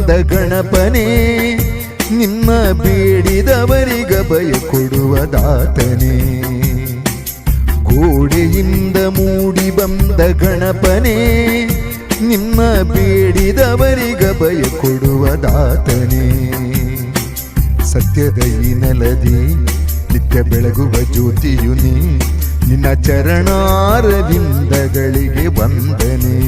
ಬಂದ ಗಣಪನೇ, ನಿನ್ನ ಬೇಡಿದವರಿಗಭಯ ಕೊಡುವ ದಾತನೇ. ಗೋಡೆಯಿಂದ ಮೂಡಿ ಬಂದ ಗಣಪನೇ, ನಿನ್ನ ಬೇಡಿದವರಿಗಭಯ ಕೊಡುವ ದಾತನೇ. ಸತ್ಯದ ಈ ನೆಲದಿ ನಿತ್ಯ ಬೆಳಗುವ ಜ್ಯೋತಿಯು ನೀ, ನಿನ್ನ ಚರಣಾರವಿಂದಗಳಿಗೆ ವಂದನೆ.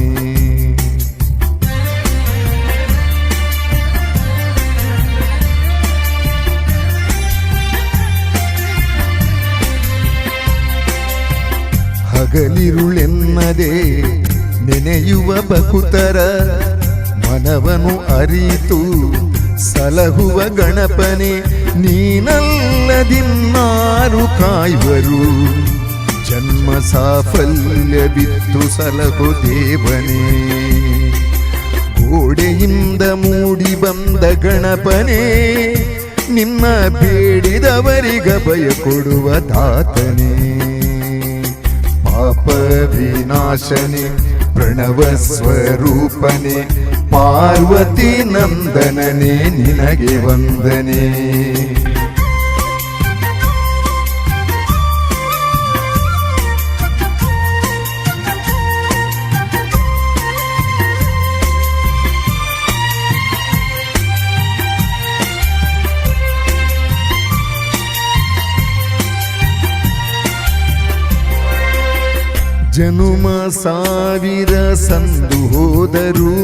ಹಗಲಿರುಳೆನ್ನದೆ ನೆನೆಯುವ ಭಕುತರ ಮನವನು ಅರಿತು ಸಲಹುವ ಗಣಪನೆ, ನೀನಲ್ಲದಿನ್ನಾರು ಕಾಯುವರು. ಜನ್ಮ ಸಾಫಲ್ಯ ಬಿತ್ತು ಸಲಹು ದೇವನೇ. ಗೋಡೆಯಿಂದ ಮೂಡಿ ಬಂದ ಗಣಪನೇ, ನಿನ್ನ ಬೇಡಿದವರಿಗಭಯ ಕೊಡುವ ದಾತನೇ. ಪಾಪ ವಿನಾಶನೆ ಪ್ರಣವ ಸ್ವರೂಪನೆ, ಪಾರ್ವತಿ ನಂದನನೇ ನಿನಗೆ ವಂದನೆ. ಜನುಮ ಸಾವಿರ ಸಂದು ಹೋದರೂ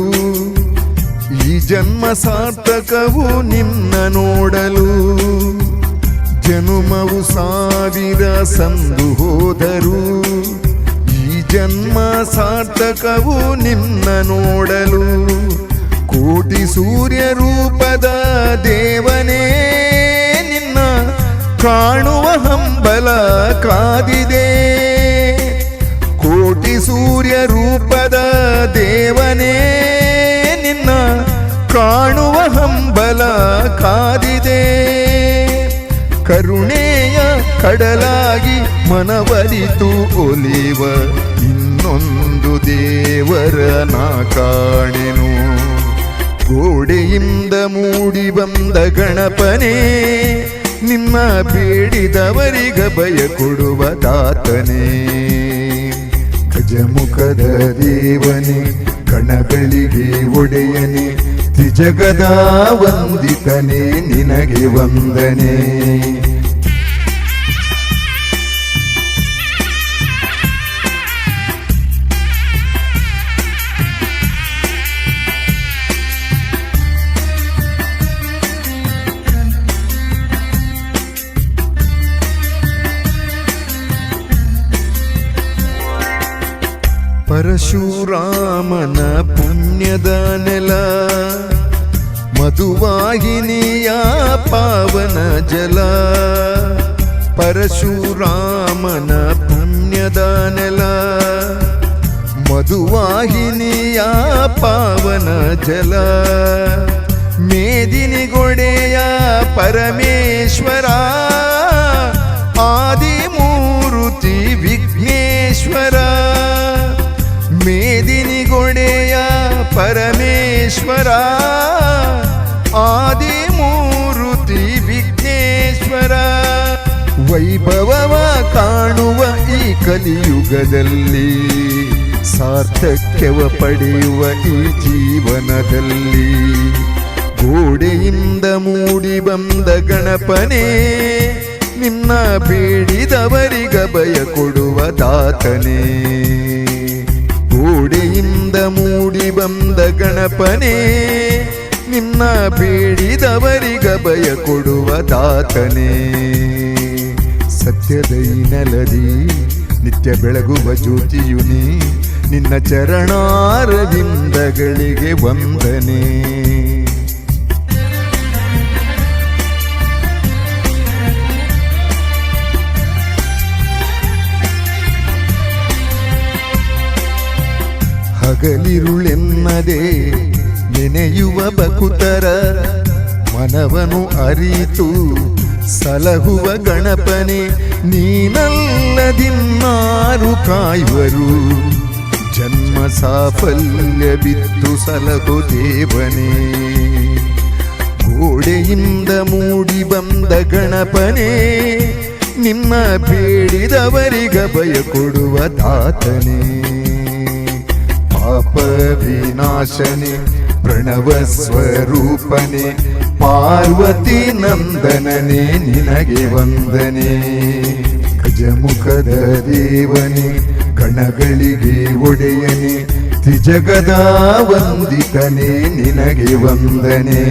ಈ ಜನ್ಮ ಸಾರ್ಥಕವು ನಿನ್ನ ನೋಡಲು. ಜನುಮವು ಸಾವಿರ ಸಂದು ಹೋದರೂ ಈ ಜನ್ಮ ಸಾರ್ಥಕವು ನಿನ್ನ ನೋಡಲು. ಕೋಟಿ ಸೂರ್ಯ ರೂಪದ ದೇವನೇ, ನಿನ್ನ ಕಾಣುವ ಹಂಬಲ ಕಾದಿದೆ. ಕೋಟಿ ಸೂರ್ಯ ರೂಪದ ದೇವನೇ, ನಿನ್ನ ಕಾಣುವ ಹಂಬಲ ಕಾದಿದೆ. ಕರುಣೆಯ ಕಡಲಾಗಿ ಮನವರಿತು ಒಲಿವ ಇನ್ನೊಂದು ದೇವರ ನಾ ಕಾಣೆನು. ಗೋಡೆಯಿಂದ ಮೂಡಿ ಬಂದ ಗಣಪನೇ, ನಿನ್ನ ಬೇಡಿದವರಿಗಭಯ ಕೊಡುವ ದಾತನೇ. ಗಜಮುಖದ ದೇವನೇ, ಗಣಗಳಿಗೆ ಒಡೆಯನೇ, ತ್ರಿಜಗದ ವಂದಿತನೇ ನಿನಗೆ ವಂದನೆ. ಪರಶುರಾಮನ ಪುಣ್ಯದ ನೆಲ, ಮಧುವಾಹಿನಿಯ ಪಾವನ ಜಲ. ಪರಶುರಾಮನ ಪುಣ್ಯದ ನೆಲ, ಮಧುವಾಹಿನಿಯ ಪಾವನ ಜಲ. ಮೇದಿನಿಗೊಡೆಯ ಪರಮೇಶ್ವರ, ಆದಿಮೂರುತಿ ವಿಘ್ನೇಶ್ವರ. ಮೇದಿನಿಗೊಡೆಯ ಪರಮೇಶ್ವರ, ಆದಿಮೂರುತಿ ವಿಘ್ನೇಶ್ವರ. ವೈಭವವ ಕಾಣುವ ಈ ಕಲಿಯುಗದಲ್ಲಿ, ಸಾರ್ಥಕ್ಯವ ಪಡೆಯುವ ಈ ಜೀವನದಲ್ಲಿ. ಗೋಡೆಯಿಂದ ಮೂಡಿ ಬಂದ ಗಣಪನೇ, ನಿನ್ನ ಬೇಡಿದವರಿಗಭಯ ಕೊಡುವ ದಾತನೇ. ಗೋಡೆಯಿಂದ ಮೂಡಿ ಬಂದ ಗಣಪನೇ, ನಿನ್ನ ಬೇಡಿದವರಿಗಭಯ ಕೊಡುವ ದಾತನೇ. ಸತ್ಯದ ಈ ನೆಲದಿ ನಿತ್ಯ ಬೆಳಗುವ ಜ್ಯೋತಿಯು ನೀ, ನಿನ್ನ ಚರಣಾರವಿಂದಗಳಿಗೆ ವಂದನೆ. ಹಗಲಿರುಳೆನ್ನದೆ ನೆನೆಯುವ ಭಕುತರ ಮನವನು ಅರಿತು ಸಲಹುವ ಗಣಪನೆ, ನೀನಲ್ಲದಿನ್ನಾರು ಕಾಯುವರು. ಜನ್ಮ ಸಾಫಲ್ಯ ಬಿತ್ತು ಸಲಹು ದೇವನೇ, ಗೋಡೆಯಿಂದ ಮೂಡಿ ಬಂದ ಗಣಪನೇ, ನಿನ್ನ ಬೇಡಿದವರಿಗ ಭಯ ಕೊಡುವ ದಾತನೇ. ಪಾಪ ವಿನಾಶನೆ ಪ್ರಣವ ಸ್ವರೂಪನೆ, ಪಾರ್ವತಿ ನಂದನನೇ ನಿನಗೆ ವಂದನೆ. ಗಜಮುಖದ ದೇವನೇ, ಗಣಗಳಿಗೆ ಒಡೆಯನೆ, ತ್ರಿಜಗದ ವಂದಿತನೇ ನಿನಗೆ ವಂದನೆ.